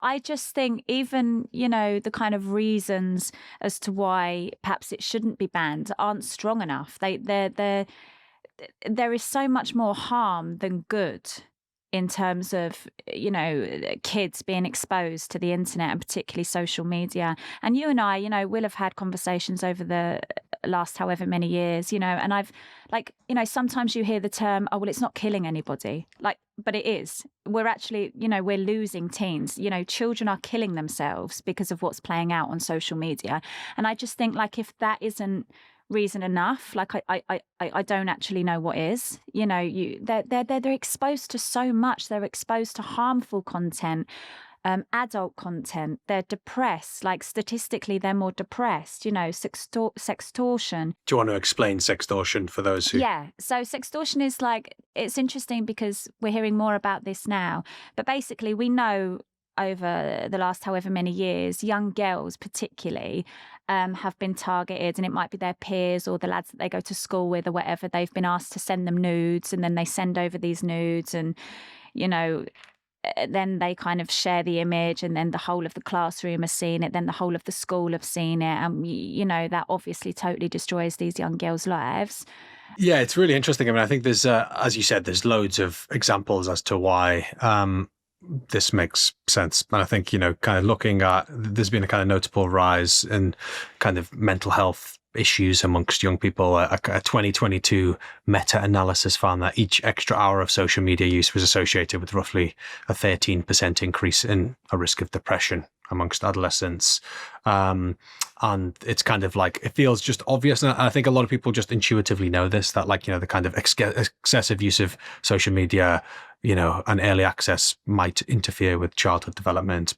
I just think even, the kind of reasons as to why perhaps it shouldn't be banned aren't strong enough. There is so much more harm than good in terms of, kids being exposed to the internet and particularly social media. And you and I, will have had conversations over the last however many years, and I've like, sometimes you hear the term, oh, well, it's not killing anybody. Like, but it is. We're actually, we're losing teens. Children are killing themselves because of what's playing out on social media. And I just think, like, if that isn't reason enough, like, I don't actually know what is. They're exposed to so much. They're exposed to harmful content, adult content. They're depressed. Like, statistically, they're more depressed. Sextortion. Do you want to explain sextortion for those who... Yeah. So sextortion is like, it's interesting because we're hearing more about this now. But basically, we know over the last however many years, young girls particularly have been targeted, and it might be their peers or the lads that they go to school with or whatever. They've been asked to send them nudes, and then they send over these nudes, and, then they kind of share the image, and then the whole of the classroom has seen it, then the whole of the school have seen it. And, that obviously totally destroys these young girls' lives. Yeah, it's really interesting. I mean, I think there's, as you said, there's loads of examples as to why this makes sense. And I think, kind of looking at, there's been a kind of notable rise in kind of mental health issues amongst young people. A 2022 meta-analysis found that each extra hour of social media use was associated with roughly a 13% increase in a risk of depression amongst adolescents. And it's kind of like, it feels just obvious. And I think a lot of people just intuitively know this, that, like, the kind of excessive use of social media, and early access might interfere with childhood development.